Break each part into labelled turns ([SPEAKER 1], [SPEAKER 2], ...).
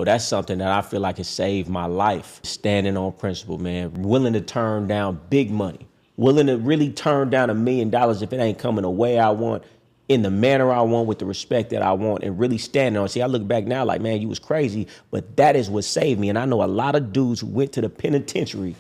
[SPEAKER 1] know, that's something that I feel like has saved my life. Standing on principle, man. Willing to turn down big money. Willing to really turn down $1 million if it ain't coming the way I want, in the manner I want, with the respect that I want, and really standing on it. See, I look back now like, man, you was crazy, but that is what saved me. And I know a lot of dudes who went to the penitentiary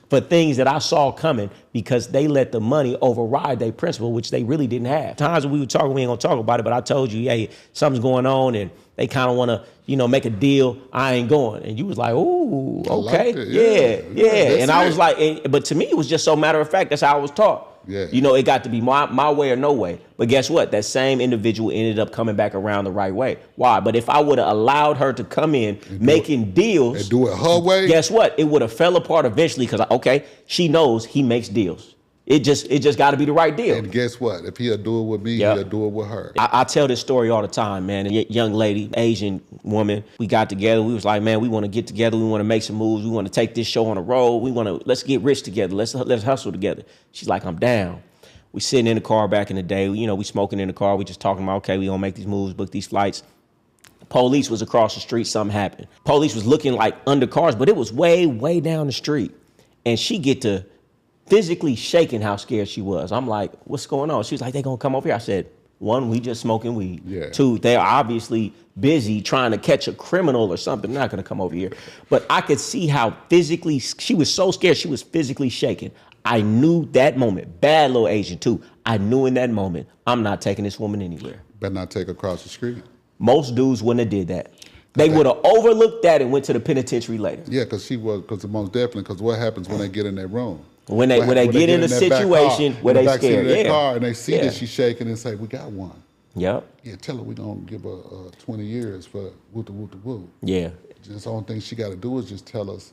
[SPEAKER 1] for things that I saw coming because they let the money override their principle, which they really didn't have. Times when we were talking, we ain't gonna talk about it, but I told you, hey, something's going on and they kind of want to, you know, make a deal. I ain't going. And you was like, ooh, okay, yeah. And I was like, but to me, it was just so matter of fact. That's how I was taught.
[SPEAKER 2] Yeah.
[SPEAKER 1] You know, it got to be my way or no way. But guess what? That same individual ended up coming back around the right way. Why? But if I would have allowed her to come in making deals
[SPEAKER 2] and do it her way,
[SPEAKER 1] guess what? It would have fell apart eventually because, okay, she knows he makes deals. It just got to be the right deal.
[SPEAKER 2] And guess what? If he'll do it with me, he'll do it with her.
[SPEAKER 1] I tell this story all the time, man. A young lady, Asian woman, we got together. We was like, man, we want to get together. We want to make some moves. We want to take this show on the road. Let's get rich together. Let's hustle together. She's like, I'm down. We sitting in the car back in the day. You know, we smoking in the car. We just talking about, okay, we gonna make these moves, book these flights. Police was across the street. Something happened. Police was looking like under cars, but it was way, way down the street. And she get to physically shaking how scared she was. I'm like, what's going on? She was like, they gonna come over here. I said, one, we just smoking weed.
[SPEAKER 2] Yeah.
[SPEAKER 1] Two, they're obviously busy trying to catch a criminal or something. They're not gonna come over here. But I could see how physically, she was so scared, she was physically shaking. I knew that moment, bad little Asian too. I knew in that moment, I'm not taking this woman anywhere.
[SPEAKER 2] Better not take her across the street.
[SPEAKER 1] Most dudes wouldn't have did that. They would have overlooked that and went to the penitentiary later.
[SPEAKER 2] Yeah, because most definitely, because what happens when they get in their room?
[SPEAKER 1] When they get in a situation where they scared,
[SPEAKER 2] yeah. Car and they see that she's shaking and say, we got one.
[SPEAKER 1] Yep.
[SPEAKER 2] Yeah, tell her we're going to give her 20 years for woo-the-woo-the-woo.
[SPEAKER 1] Yeah.
[SPEAKER 2] Just the only thing she got to do is just tell us,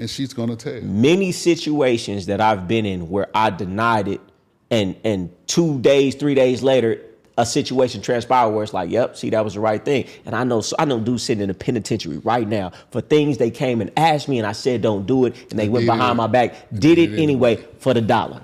[SPEAKER 2] and she's going to tell.
[SPEAKER 1] Many situations that I've been in where I denied it, and 2 days, 3 days later, a situation transpired where it's like, yep, see, that was the right thing. And I know dudes sitting in the penitentiary right now for things they came and asked me and I said don't do it, and they went behind my back, did it anyway for the dollar.